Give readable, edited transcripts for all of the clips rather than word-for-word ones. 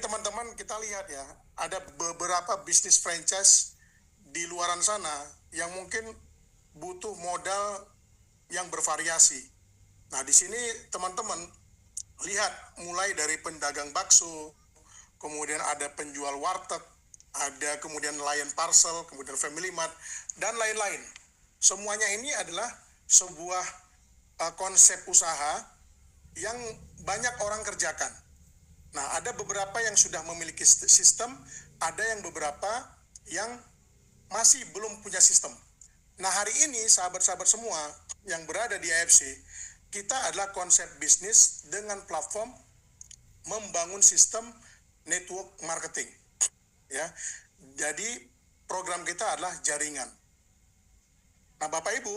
teman-teman kita lihat ya, ada beberapa bisnis franchise di luaran sana yang mungkin butuh modal yang bervariasi. Nah, di sini teman-teman lihat mulai dari pedagang bakso, kemudian ada penjual warteg, ada kemudian nelayan parcel, kemudian family mart, dan lain-lain. Semuanya ini adalah sebuah konsep usaha yang banyak orang kerjakan. Nah, ada beberapa yang sudah memiliki sistem, ada yang beberapa yang masih belum punya sistem. Nah, hari ini sahabat-sahabat semua yang berada di AFC, kita adalah konsep bisnis dengan platform membangun sistem network marketing. Ya, jadi program kita adalah jaringan. Nah, Bapak Ibu,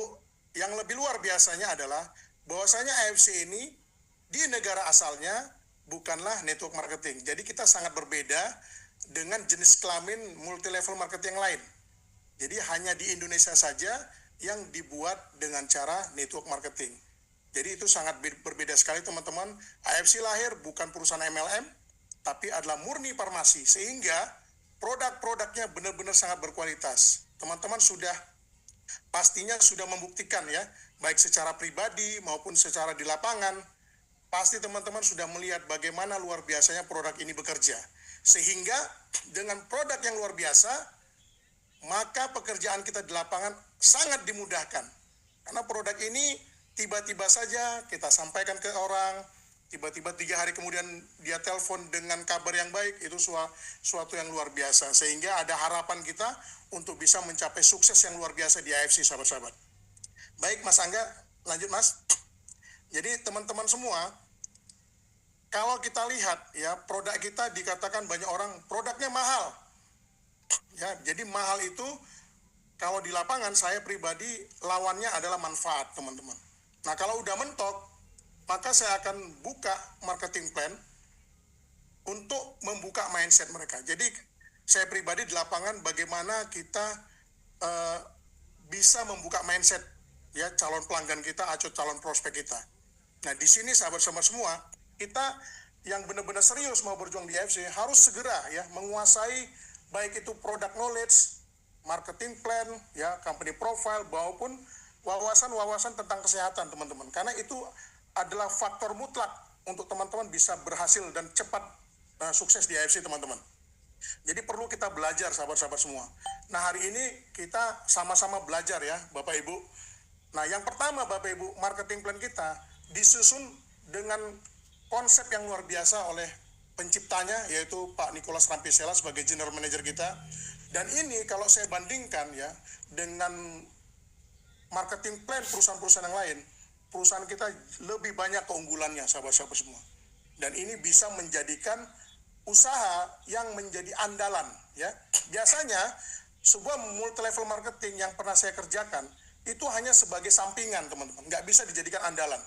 yang lebih luar biasanya adalah bahwasanya AFC ini di negara asalnya bukanlah network marketing. Jadi kita sangat berbeda dengan jenis kelamin multi level marketing yang lain. Jadi hanya di Indonesia saja yang dibuat dengan cara network marketing. Jadi itu sangat berbeda sekali teman-teman. AFC lahir bukan perusahaan MLM, tapi adalah murni farmasi. Sehingga produk-produknya benar-benar sangat berkualitas. Teman-teman pastinya sudah membuktikan ya, baik secara pribadi maupun secara di lapangan. Pasti teman-teman sudah melihat bagaimana luar biasanya produk ini bekerja. Sehingga dengan produk yang luar biasa, maka pekerjaan kita di lapangan sangat dimudahkan. Karena produk ini tiba-tiba saja kita sampaikan ke orang, tiba-tiba 3 hari kemudian dia telepon dengan kabar yang baik, itu suatu yang luar biasa. Sehingga ada harapan kita untuk bisa mencapai sukses yang luar biasa di AFC, sahabat-sahabat. Baik, Mas Angga, lanjut Mas. Jadi teman-teman semua, kalau kita lihat ya, produk kita dikatakan banyak orang produknya mahal. Ya, jadi mahal itu kalau di lapangan saya pribadi lawannya adalah manfaat, teman-teman. Nah, kalau udah mentok, maka saya akan buka marketing plan untuk membuka mindset mereka. Jadi saya pribadi di lapangan bagaimana kita bisa membuka mindset ya calon pelanggan kita atau calon prospek kita. Nah, di sini sahabat-sahabat semua, kita yang benar-benar serius mau berjuang di AFC harus segera ya menguasai baik itu product knowledge, marketing plan, ya company profile maupun wawasan-wawasan tentang kesehatan, teman-teman. Karena itu adalah faktor mutlak untuk teman-teman bisa berhasil dan cepat sukses di AFC, teman-teman. Jadi perlu kita belajar, sahabat-sahabat semua. Nah, hari ini kita sama-sama belajar ya, Bapak Ibu. Nah, yang pertama Bapak Ibu, marketing plan kita disusun dengan konsep yang luar biasa oleh penciptanya, yaitu Pak Nicholas Rampisella sebagai General Manager kita. Dan ini kalau saya bandingkan ya dengan marketing plan perusahaan-perusahaan yang lain, perusahaan kita lebih banyak keunggulannya, sahabat-sahabat semua. Dan ini bisa menjadikan usaha yang menjadi andalan ya. Biasanya sebuah multi level marketing yang pernah saya kerjakan itu hanya sebagai sampingan, teman-teman, nggak bisa dijadikan andalan,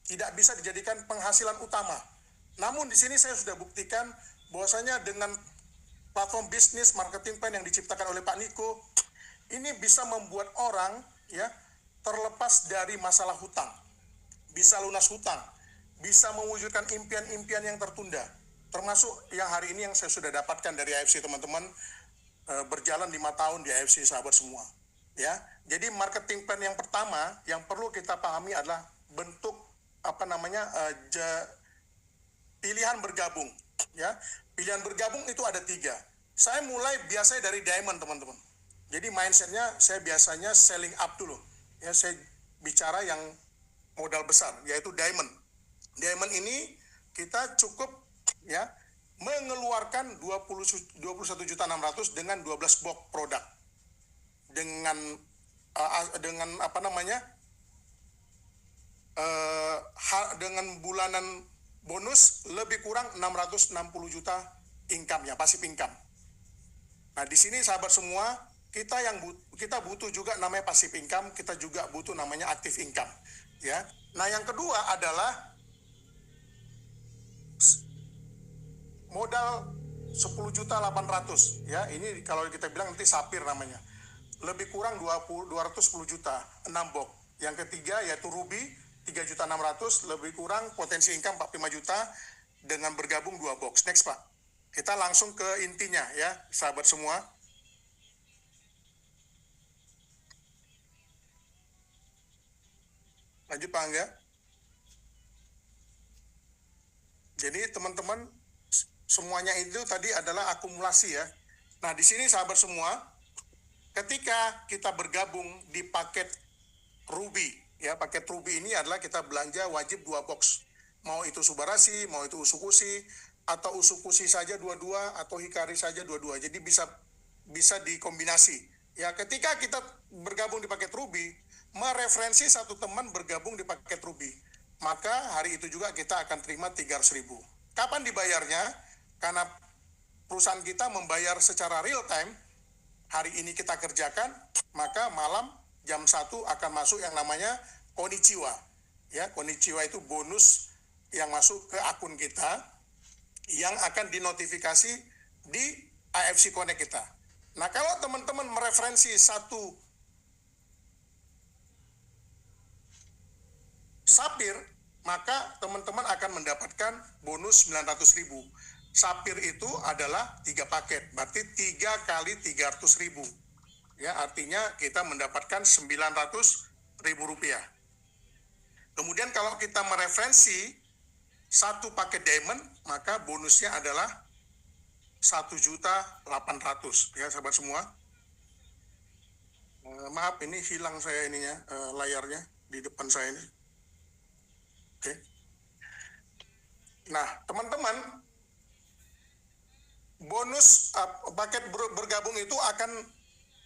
tidak bisa dijadikan penghasilan utama. Namun di sini saya sudah buktikan bahwasanya dengan platform bisnis marketing plan yang diciptakan oleh Pak Niko ini bisa membuat orang ya terlepas dari masalah hutang, bisa lunas hutang, bisa mewujudkan impian-impian yang tertunda. Termasuk yang hari ini yang saya sudah dapatkan dari AFC, teman-teman, berjalan 5 tahun di AFC, sahabat semua. Ya, jadi marketing plan yang pertama yang perlu kita pahami adalah bentuk pilihan bergabung. Ya, pilihan bergabung itu ada 3. Saya mulai biasanya dari diamond, teman-teman. Jadi mindsetnya saya biasanya selling up dulu. Ya, saya bicara yang modal besar, yaitu diamond. Diamond ini kita cukup ya mengeluarkan 21.600.000 dengan 12 box produk dengan dengan bulanan bonus lebih kurang 660 juta income-nya, passive income. Nah, di sini sahabat semua, kita butuh juga namanya passive income, kita juga butuh namanya active income ya. Nah, yang kedua adalah modal 10.800.000 ya. Ini kalau kita bilang nanti sapir namanya. Lebih kurang 210 juta, 6 box. Yang ketiga yaitu Ruby 3.600.000, lebih kurang potensi income 45 juta dengan bergabung 2 box. Next, Pak. Kita langsung ke intinya ya, sahabat semua. Lanjut Pak Angga. Jadi teman-teman, semuanya itu tadi adalah akumulasi ya. Nah di sini sahabat semua, ketika kita bergabung di paket Ruby, ya paket Ruby ini adalah kita belanja wajib 2 box. Mau itu Subarasi, mau itu Usukushi, atau Usukushi saja dua-dua, atau Hikari saja dua-dua. Jadi bisa dikombinasi. Ya ketika kita bergabung di paket Ruby, mereferensi satu teman bergabung di paket Ruby, maka hari itu juga kita akan terima 300.000. Kapan dibayarnya? Karena perusahaan kita membayar secara real time, hari ini kita kerjakan, maka malam jam 1 akan masuk yang namanya Konnichiwa. Ya, Konnichiwa itu bonus yang masuk ke akun kita yang akan dinotifikasi di AFC Connect kita. Nah, kalau teman-teman mereferensi satu Sapir, maka teman-teman akan mendapatkan bonus 900.000. Sapir itu adalah 3 paket, berarti 3 kali 300.000. Ya, artinya kita mendapatkan 900.000 rupiah. Kemudian kalau kita mereferensi satu paket diamond, maka bonusnya adalah 1.800.000 ya sahabat semua. Maaf ini hilang saya ininya layarnya di depan saya ini. Oke. Nah teman-teman, bonus paket bergabung itu akan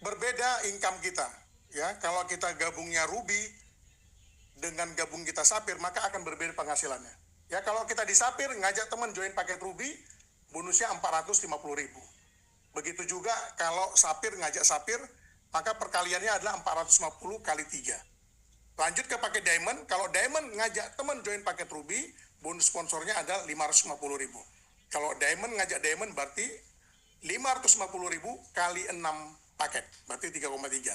berbeda income kita. Ya kalau kita gabungnya Ruby dengan gabung kita Sapir, maka akan berbeda penghasilannya. Ya kalau kita di Sapir ngajak teman join paket Ruby, bonusnya 450.000. Begitu juga kalau Sapir ngajak Sapir, maka perkaliannya adalah 450 kali 3. Lanjut ke paket Diamond, kalau Diamond ngajak teman join paket Ruby, bonus sponsornya adalah 550.000. Kalau Diamond ngajak Diamond berarti 550.000 kali 6 paket, berarti 3,3.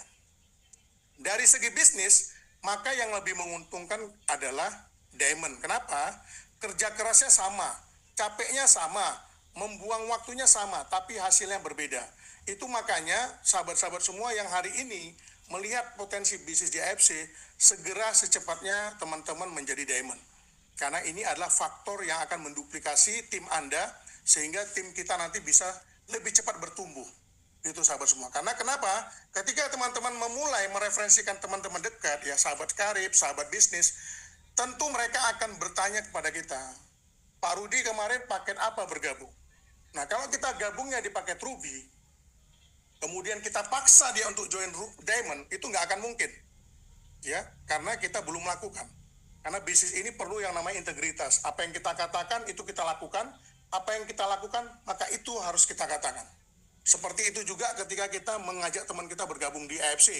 Dari segi bisnis, maka yang lebih menguntungkan adalah Diamond. Kenapa? Kerja kerasnya sama, capeknya sama, membuang waktunya sama, tapi hasilnya berbeda. Itu makanya sahabat-sahabat semua yang hari ini melihat potensi bisnis di AFC, segera secepatnya teman-teman menjadi Diamond. Karena ini adalah faktor yang akan menduplikasi tim Anda, sehingga tim kita nanti bisa lebih cepat bertumbuh. Itu sahabat semua. Karena kenapa? Ketika teman-teman memulai mereferensikan teman-teman dekat, ya sahabat karib, sahabat bisnis, tentu mereka akan bertanya kepada kita, Pak Rudi kemarin paket apa bergabung? Nah kalau kita gabungnya di paket Ruby, kemudian kita paksa dia untuk join Diamond, itu nggak akan mungkin. Ya, karena kita belum melakukan. Karena bisnis ini perlu yang namanya integritas. Apa yang kita katakan, itu kita lakukan. Apa yang kita lakukan, maka itu harus kita katakan. Seperti itu juga ketika kita mengajak teman kita bergabung di AFC.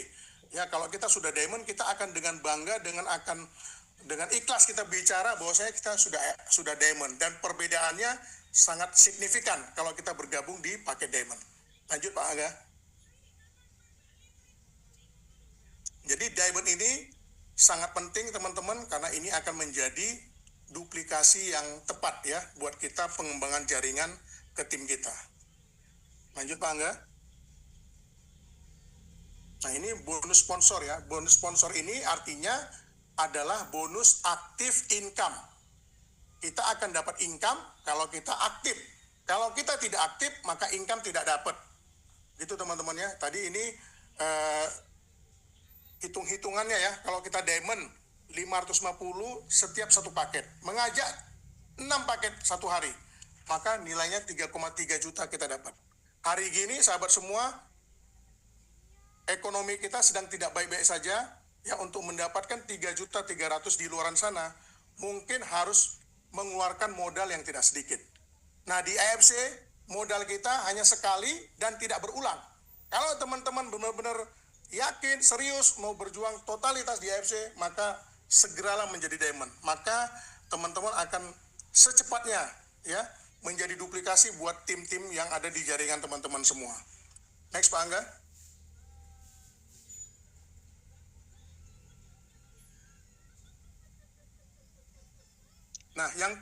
Ya, kalau kita sudah Diamond, kita akan dengan bangga, dengan ikhlas kita bicara bahwa kita sudah Diamond. Dan perbedaannya sangat signifikan kalau kita bergabung di paket Diamond. Lanjut Pak Aga. Jadi Diamond ini sangat penting teman-teman, karena ini akan menjadi duplikasi yang tepat ya buat kita pengembangan jaringan ke tim kita. Lanjut Pak Angga. Nah ini bonus sponsor ya. Bonus sponsor ini artinya adalah bonus aktif income. Kita akan dapat income kalau kita aktif. Kalau kita tidak aktif, maka income tidak dapat. Gitu teman-teman ya. Tadi ini hitung-hitungannya ya. Kalau kita Diamond 550 setiap satu paket. Mengajak 6 paket satu hari. Maka nilainya 3,3 juta kita dapat. Hari gini sahabat semua, ekonomi kita sedang tidak baik-baik saja. Ya untuk mendapatkan 3.300.000 di luaran sana, mungkin harus mengeluarkan modal yang tidak sedikit. Nah di AFC modal kita hanya sekali dan tidak berulang. Kalau teman-teman benar-benar yakin, serius mau berjuang totalitas di AFC, maka segeralah menjadi Diamond. Maka teman-teman akan secepatnya ya menjadi duplikasi buat tim-tim yang ada di jaringan teman-teman semua. Next Pak Angga. Nah, yang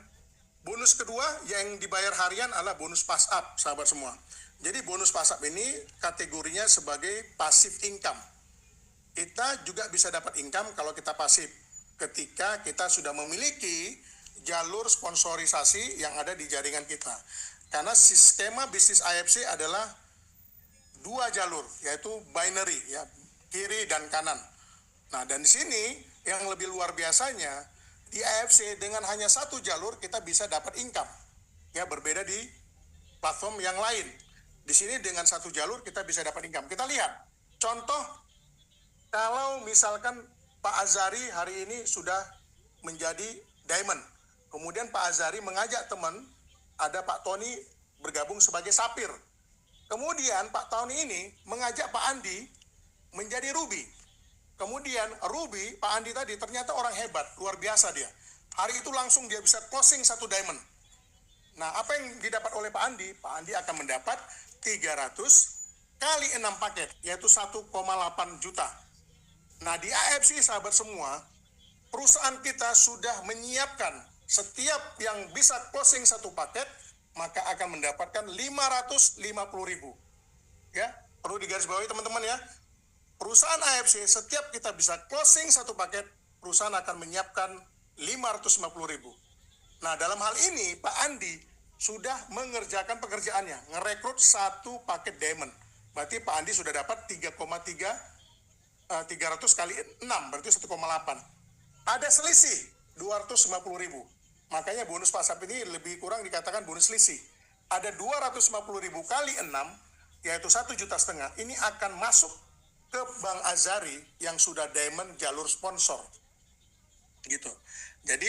Bonus kedua yang dibayar harian adalah bonus pass up, sahabat semua. Jadi bonus pass up ini kategorinya sebagai passive income. Kita juga bisa dapat income kalau kita pasif ketika kita sudah memiliki jalur sponsorisasi yang ada di jaringan kita. Karena skema bisnis AFC adalah dua jalur, yaitu binary, ya, kiri dan kanan. Nah, dan di sini yang lebih luar biasanya, di AFC dengan hanya satu jalur kita bisa dapat income. Ya, berbeda di platform yang lain. Di sini dengan satu jalur kita bisa dapat income. Kita lihat, contoh kalau misalkan Pak Azari hari ini sudah menjadi diamond. Kemudian Pak Azari mengajak teman, ada Pak Tony bergabung sebagai sapir. Kemudian Pak Tony ini mengajak Pak Andi menjadi ruby. Kemudian Ruby, Pak Andi tadi ternyata orang hebat, luar biasa dia. Hari itu langsung dia bisa closing satu diamond. Nah, apa yang didapat oleh Pak Andi? Pak Andi akan mendapat 300 kali 6 paket, yaitu 1,8 juta. Nah, di AFC sahabat semua, perusahaan kita sudah menyiapkan setiap yang bisa closing satu paket, maka akan mendapatkan 550.000. Ya, perlu digarisbawahi teman-teman ya. Perusahaan AFC, setiap kita bisa closing satu paket, perusahaan akan menyiapkan 550.000. Nah, dalam hal ini, Pak Andi sudah mengerjakan pekerjaannya, ngerekrut satu paket diamond. Berarti Pak Andi sudah dapat 300 kali 6, berarti 1,8. Ada selisih 250.000. Makanya bonus pasap ini lebih kurang dikatakan bonus selisih. Ada 250.000 kali 6, yaitu 1,5 juta. Ini akan masuk ke Bang Azari yang sudah diamond jalur sponsor. Gitu. Jadi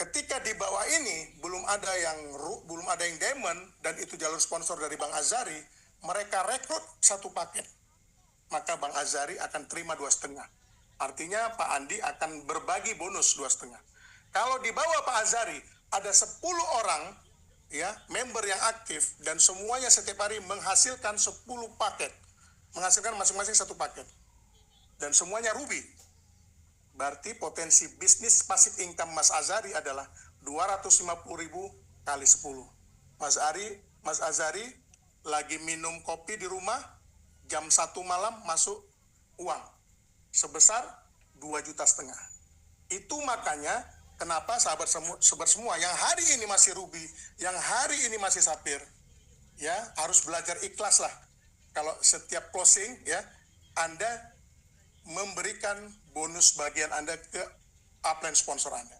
ketika di bawah ini belum ada yang diamond dan itu jalur sponsor dari Bang Azari, mereka rekrut satu paket. Maka Bang Azari akan terima 2,5. Artinya Pak Andi akan berbagi bonus 2,5. Kalau di bawah Pak Azari ada 10 orang ya, member yang aktif dan semuanya setiap hari menghasilkan 10 paket. Menghasilkan masing-masing satu paket. Dan semuanya ruby. Berarti potensi bisnis passive income Mas Azari adalah 250.000 kali 10. Mas Azari lagi minum kopi di rumah, jam 1 malam masuk uang sebesar 2,5 juta. Itu makanya kenapa sahabat semua yang hari ini masih ruby, yang hari ini masih sapir, ya harus belajar ikhlas lah. Kalau setiap closing ya, Anda memberikan bonus bagian Anda ke upline sponsor Anda.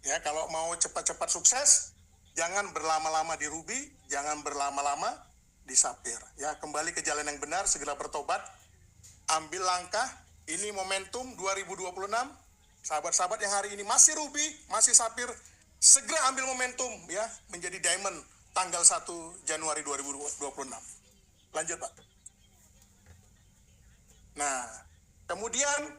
Ya, kalau mau cepat-cepat sukses, jangan berlama-lama di ruby, jangan berlama-lama di sapir. Ya, kembali ke jalan yang benar, segera bertobat, ambil langkah. Ini momentum 2026. Sahabat-sahabat yang hari ini masih ruby, masih sapir, segera ambil momentum ya menjadi diamond tanggal 1 Januari 2026. Lanjut, Pak. Nah, kemudian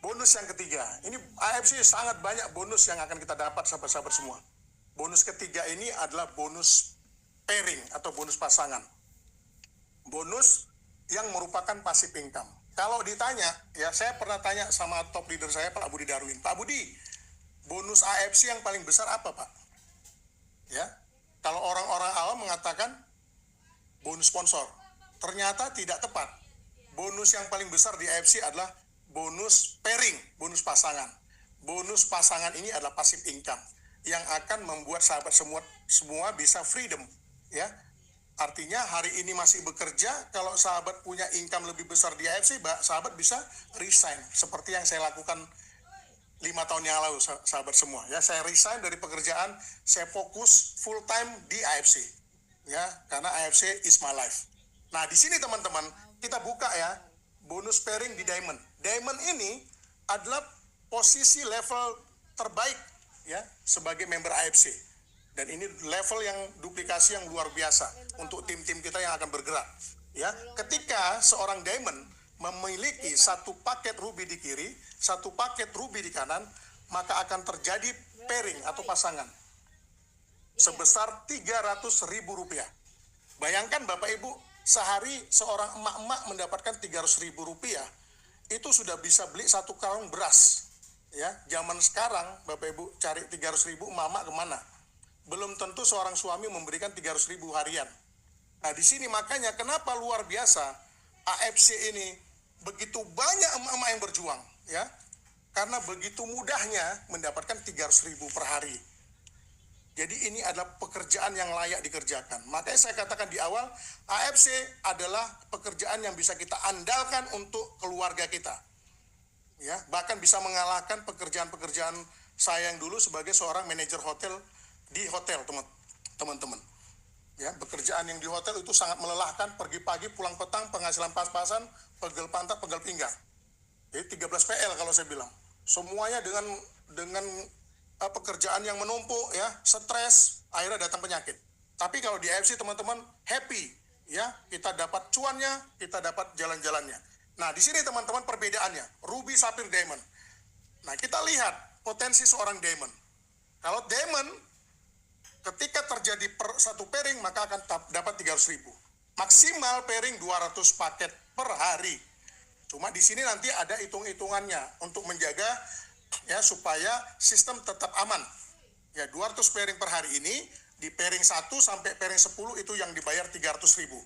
bonus yang ketiga. Ini AFC sangat banyak bonus yang akan kita dapat sahabat-sahabat semua. Bonus ketiga ini adalah bonus pairing atau bonus pasangan. Bonus yang merupakan passive income. Kalau ditanya, ya saya pernah tanya sama top leader saya, Pak Budi Darwin. Pak Budi, bonus AFC yang paling besar apa, Pak? Ya, kalau orang-orang awam mengatakan bonus sponsor. Ternyata tidak tepat. Bonus yang paling besar di AFC adalah bonus pairing, bonus pasangan. Bonus pasangan ini adalah passive income yang akan membuat sahabat semua bisa freedom, ya. Artinya hari ini masih bekerja, kalau sahabat punya income lebih besar di AFC, sahabat bisa resign seperti yang saya lakukan 5 tahun yang lalu, sahabat semua. Ya, saya resign dari pekerjaan, saya fokus full time di AFC. Ya, karena AFC is my life. Nah, di sini teman-teman, kita buka ya, bonus pairing di Diamond. Diamond ini adalah posisi level terbaik ya sebagai member AFC. Dan ini level yang duplikasi yang luar biasa untuk tim-tim kita yang akan bergerak. Ya, ketika seorang Diamond memiliki satu paket ruby di kiri, satu paket ruby di kanan, maka akan terjadi pairing atau pasangan sebesar Rp300.000. Bayangkan Bapak Ibu, sehari seorang emak-emak mendapatkan Rp300.000, itu sudah bisa beli 1 karung beras. Ya, zaman sekarang Bapak Ibu cari 300.000 mama kemana? Belum tentu seorang suami memberikan 300.000 harian. Nah, di sini makanya kenapa luar biasa AFC ini begitu banyak emak-emak yang berjuang, ya. Karena begitu mudahnya mendapatkan 300.000 per hari. Jadi ini adalah pekerjaan yang layak dikerjakan. Makanya saya katakan di awal, AFC adalah pekerjaan yang bisa kita andalkan untuk keluarga kita. Ya, bahkan bisa mengalahkan pekerjaan-pekerjaan saya yang dulu sebagai seorang manajer hotel di hotel, teman-teman. Ya, pekerjaan yang di hotel itu sangat melelahkan, pergi pagi, pulang petang, penghasilan pas-pasan, pegel pantat, pegel pinggang. Jadi 13 PL kalau saya bilang. Semuanya dengan pekerjaan yang menumpuk, ya, stres, akhirnya datang penyakit. Tapi kalau di AFC teman-teman happy, ya, kita dapat cuannya, kita dapat jalan-jalannya. Nah, di sini teman-teman perbedaannya, ruby, sapphire, diamond. Nah, kita lihat potensi seorang diamond. Kalau diamond, ketika terjadi satu pairing, maka akan dapat 300.000. Maksimal pairing 200 paket per hari. Cuma di sini nanti ada hitung-hitungannya untuk menjaga, ya, supaya sistem tetap aman. Ya, 200 pairing per hari ini, di pairing 1 sampai pairing 10 itu yang dibayar 300.000.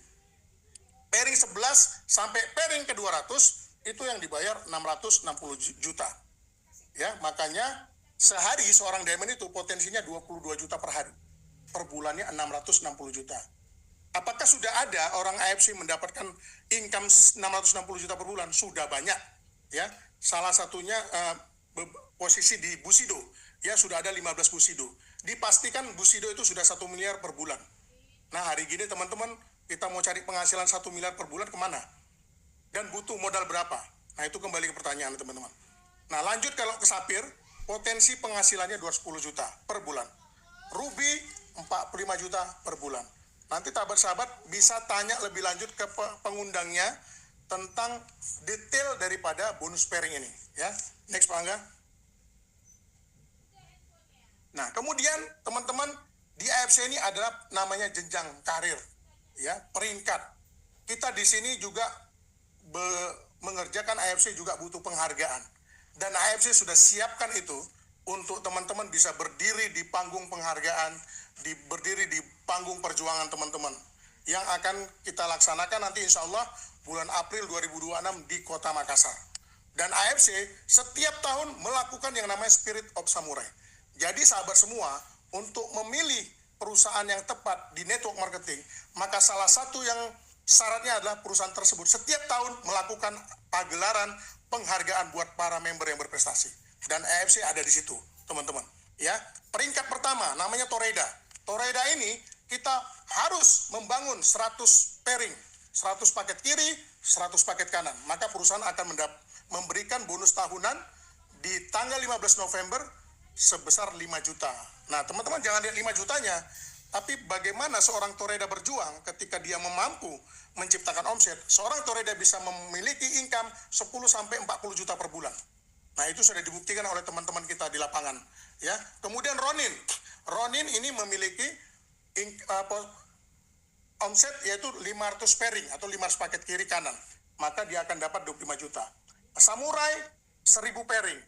Pairing 11 sampai pairing ke 200 itu yang dibayar 660 juta. Ya, makanya sehari seorang diamond itu potensinya 22 juta per hari. Per bulannya 660 juta. Apakah sudah ada orang AFC mendapatkan income 660 juta per bulan? Sudah banyak. Ya, salah satunya posisi di Bushido. Ya, sudah ada 15 Bushido. Dipastikan Bushido itu sudah 1 miliar per bulan. Nah, hari gini teman-teman, kita mau cari penghasilan 1 miliar per bulan kemana? Dan butuh modal berapa? Nah, itu kembali ke pertanyaan teman-teman. Nah, lanjut kalau ke sapphire, potensi penghasilannya 210 juta per bulan. Ruby 45 juta per bulan. Nanti sahabat-sahabat bisa tanya lebih lanjut ke pengundangnya tentang detail daripada bonus pairing ini, ya. Next Pak Angga. Nah, kemudian teman-teman di AFC ini adalah namanya jenjang karir, ya, peringkat. Kita di sini juga mengerjakan AFC juga butuh penghargaan. Dan AFC sudah siapkan itu untuk teman-teman bisa berdiri di panggung penghargaan, berdiri di panggung perjuangan teman-teman. Yang akan kita laksanakan nanti insya Allah bulan April 2026 di Kota Makassar. Dan AFC setiap tahun melakukan yang namanya Spirit of Samurai. Jadi sahabat semua, untuk memilih perusahaan yang tepat di network marketing, maka salah satu yang syaratnya adalah perusahaan tersebut setiap tahun melakukan pagelaran penghargaan buat para member yang berprestasi. Dan AFC ada di situ, teman-teman. Ya, peringkat pertama namanya Toreda. Toreda ini kita harus membangun 100 pairing, 100 paket kiri, 100 paket kanan. Maka perusahaan akan memberikan bonus tahunan di tanggal 15 November sebesar 5 juta. Nah, teman-teman jangan lihat 5 jutanya, tapi bagaimana seorang Toreda berjuang ketika dia mampu menciptakan omset. Seorang Toreda bisa memiliki income 10 sampai 40 juta per bulan. Nah, itu sudah dibuktikan oleh teman-teman kita di lapangan, ya. Kemudian Ronin. Ronin ini memiliki omset yaitu 500 pairing atau 500 paket kiri kanan. Maka dia akan dapat 25 juta. Samurai 1000 pairing,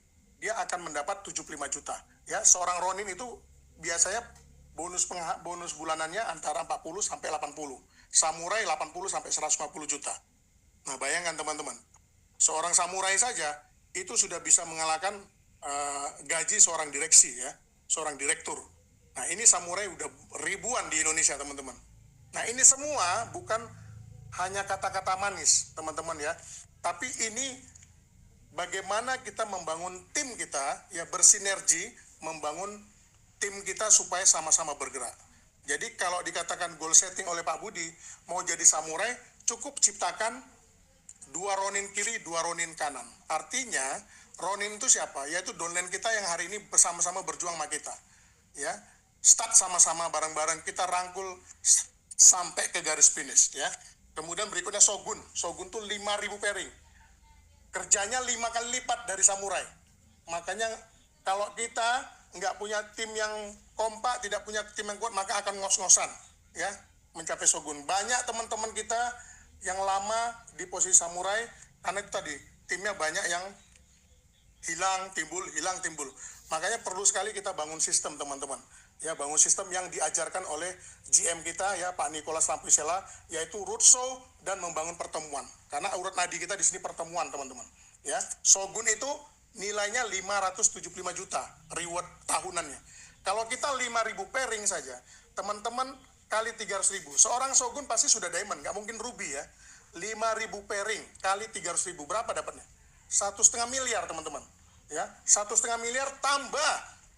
dia akan mendapat 75 juta. Ya, seorang Ronin itu biasanya bonus bulanannya antara 40 sampai 80. Samurai 80 sampai 150 juta. Nah, bayangkan teman-teman. Seorang samurai saja itu sudah bisa mengalahkan gaji seorang direksi, ya, seorang direktur. Nah, ini samurai udah ribuan di Indonesia, teman-teman. Nah, ini semua bukan hanya kata-kata manis, teman-teman, ya. Tapi ini bagaimana kita membangun tim kita, ya, bersinergi, membangun tim kita supaya sama-sama bergerak. Jadi kalau dikatakan goal setting oleh Pak Budi, mau jadi samurai, cukup ciptakan 2 Ronin kiri, 2 Ronin kanan. Artinya, Ronin itu siapa? Yaitu downline kita yang hari ini bersama-sama berjuang sama kita. Ya, start sama-sama bareng-bareng, kita rangkul sampai ke garis finish, ya. Kemudian berikutnya Shogun. Shogun tuh 5.000 pairing. Kerjanya 5 kali lipat dari samurai. Makanya kalau kita nggak punya tim yang kompak, tidak punya tim yang kuat, maka akan ngos-ngosan, ya, mencapai Shogun. Banyak teman-teman kita yang lama di posisi samurai, karena itu tadi, timnya banyak yang hilang, timbul. Makanya perlu sekali kita bangun sistem, teman-teman. Ya, bangun sistem yang diajarkan oleh GM kita, ya, Pak Nicholas Lampuisella, yaitu roadshow dan membangun pertemuan. Karena urat nadi kita di sini pertemuan, teman-teman. Ya, Shogun itu nilainya 575 juta reward tahunannya. Kalau kita 5.000 pairing saja, teman-teman kali 300.000. Seorang Shogun pasti sudah diamond, nggak mungkin ruby ya. 5.000 pairing kali 300.000, berapa dapatnya? 1,5 miliar, teman-teman. Ya, 1,5 miliar tambah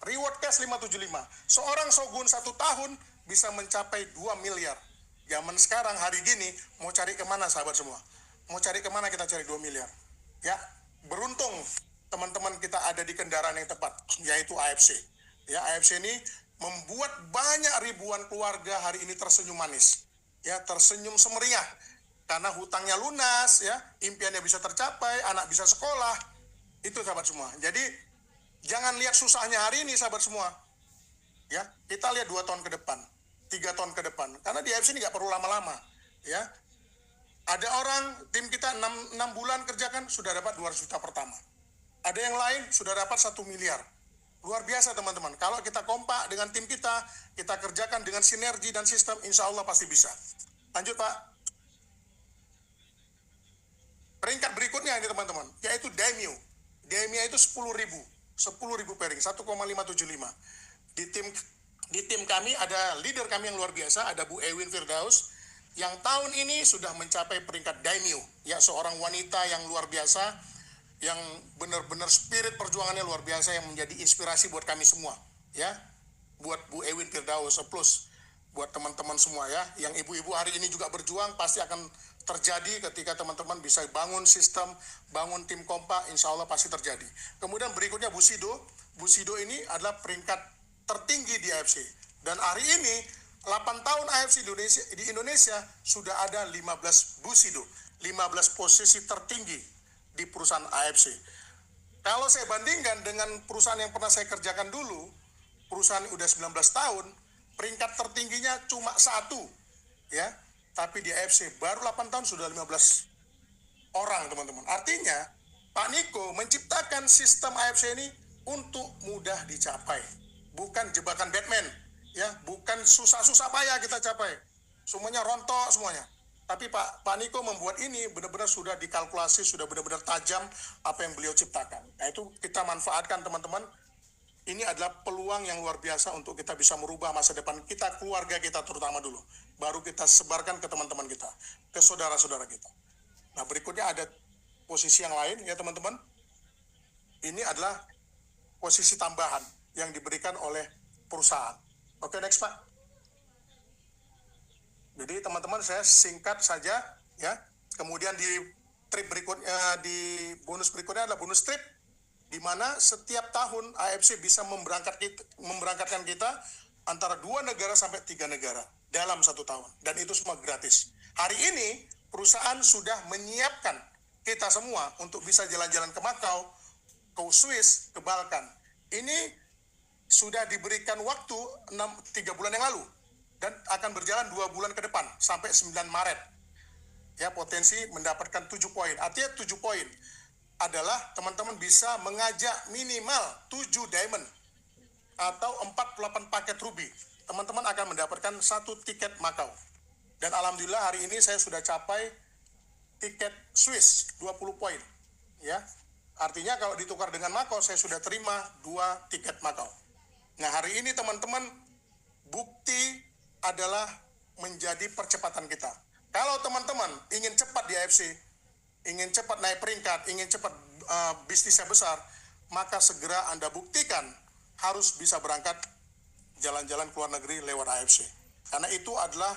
reward cash 575. Seorang Shogun 1 tahun bisa mencapai 2 miliar. Zaman sekarang hari gini mau cari kemana, sahabat semua? Mau cari kemana kita cari 2 miliar? Ya, beruntung teman-teman kita ada di kendaraan yang tepat, yaitu AFC. Ya, AFC ini membuat banyak ribuan keluarga hari ini tersenyum manis. Ya, tersenyum semeriah karena hutangnya lunas, ya, impiannya bisa tercapai, anak bisa sekolah. Itu, sahabat semua. Jadi jangan lihat susahnya hari ini, sahabat semua. Ya, kita lihat 2 tahun ke depan, 3 tahun ke depan. Karena di AFC ini nggak perlu lama-lama. Ya, ada orang tim kita 6 bulan kerjakan sudah dapat 200 juta pertama. Ada yang lain sudah dapat 1 miliar. Luar biasa, teman-teman. Kalau kita kompak dengan tim kita kerjakan dengan sinergi dan sistem, insya Allah pasti bisa. Lanjut, Pak. Peringkat berikutnya ini, teman-teman, yaitu Daimyo. Daimyo itu 10.000 pairing, 1,575. Di tim kami ada leader kami yang luar biasa, ada Bu Ewin Firdaus, yang tahun ini sudah mencapai peringkat Daimyo, ya, seorang wanita yang luar biasa, yang benar-benar spirit perjuangannya luar biasa, yang menjadi inspirasi buat kami semua, ya, buat Bu Ewin Firdaus, plus buat teman-teman semua, ya, yang ibu-ibu hari ini juga berjuang, pasti akan terjadi ketika teman-teman bisa bangun sistem, bangun tim kompak, insya Allah pasti terjadi. Kemudian berikutnya Bu Sido ini adalah peringkat tertinggi di AFC, dan hari ini 8 tahun AFC di Indonesia sudah ada 15 Bu Sido, 15 posisi tertinggi di perusahaan AFC. Kalau saya bandingkan dengan perusahaan yang pernah saya kerjakan dulu, perusahaan udah 19 tahun, peringkat tertingginya cuma 1, ya. Tapi di AFC baru 8 tahun sudah 15 orang, teman-teman. Artinya Pak Niko menciptakan sistem AFC ini untuk mudah dicapai, bukan jebakan Batman, ya, bukan susah-susah payah kita capai, semuanya rontok semuanya. Tapi Pak Niko membuat ini benar-benar sudah dikalkulasi, sudah benar-benar tajam apa yang beliau ciptakan. Nah, itu kita manfaatkan, teman-teman. Ini adalah peluang yang luar biasa untuk kita bisa merubah masa depan kita, keluarga kita terutama dulu. Baru kita sebarkan ke teman-teman kita, ke saudara-saudara kita. Nah, berikutnya ada posisi yang lain, ya, teman-teman. Ini adalah posisi tambahan yang diberikan oleh perusahaan. Oke, next, Pak. Jadi teman-teman, saya singkat saja, ya. Kemudian di trip berikutnya, di bonus berikutnya adalah bonus trip, di mana setiap tahun AFC bisa memberangkatkan kita antara 2 negara sampai 3 negara dalam 1 tahun, dan itu semua gratis. Hari ini perusahaan sudah menyiapkan kita semua untuk bisa jalan-jalan ke Makau, ke Swiss, ke Balkan. Ini sudah diberikan waktu 3 bulan yang lalu, dan akan berjalan 2 bulan ke depan sampai 9 Maret. Ya, potensi mendapatkan 7 poin. Artinya 7 poin adalah teman-teman bisa mengajak minimal 7 diamond atau 48 paket ruby. Teman-teman akan mendapatkan 1 tiket Makau. Dan alhamdulillah hari ini saya sudah capai tiket Swiss 20 poin. Ya. Artinya kalau ditukar dengan Makau, saya sudah terima 2 tiket Makau. Nah, hari ini teman-teman, bukti adalah menjadi percepatan kita. Kalau teman-teman ingin cepat di AFC, ingin cepat naik peringkat, ingin cepat bisnisnya besar, maka segera Anda buktikan harus bisa berangkat jalan-jalan ke luar negeri lewat AFC. Karena itu adalah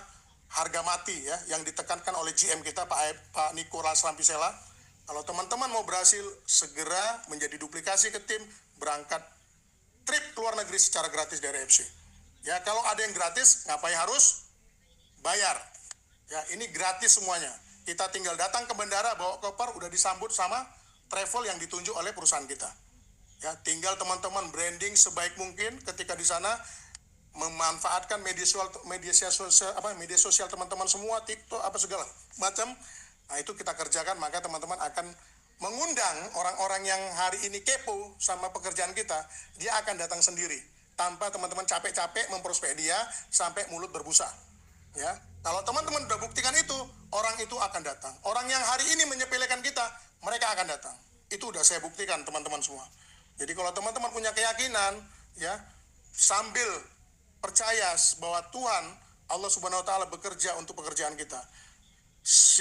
harga mati, ya, yang ditekankan oleh GM kita, Pak Nicholas Lampuisella. Kalau teman-teman mau berhasil, segera menjadi duplikasi ke tim, berangkat trip ke luar negeri secara gratis dari AFC. Ya, kalau ada yang gratis, ngapain harus bayar? Ya, ini gratis semuanya. Kita tinggal datang ke bandara, bawa koper, udah disambut sama travel yang ditunjuk oleh perusahaan kita. Ya, tinggal teman-teman branding sebaik mungkin ketika di sana, memanfaatkan media sosial teman-teman semua, TikTok, apa segala macam. Nah, itu kita kerjakan, maka teman-teman akan mengundang orang-orang yang hari ini kepo sama pekerjaan kita, dia akan datang sendiri tanpa teman-teman capek-capek memprospek dia sampai mulut berbusa. Ya, kalau teman-teman udah buktikan itu, orang itu akan datang. Orang yang hari ini menyepelekan kita, mereka akan datang. Itu udah saya buktikan teman-teman semua. Jadi kalau teman-teman punya keyakinan, ya, sambil percaya bahwa Tuhan Allah Subhanahu wa taala bekerja untuk pekerjaan kita,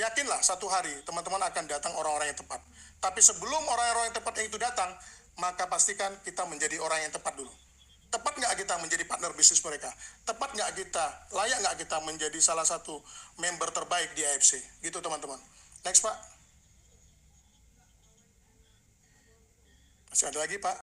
yakinlah satu hari teman-teman akan datang orang-orang yang tepat. Tapi sebelum orang-orang yang tepat itu datang, maka pastikan kita menjadi orang yang tepat dulu. Tepat nggak kita menjadi partner bisnis mereka? Tepat nggak kita, layak nggak kita menjadi salah satu member terbaik di AFC? Gitu teman-teman. Next Pak. Masih ada lagi Pak?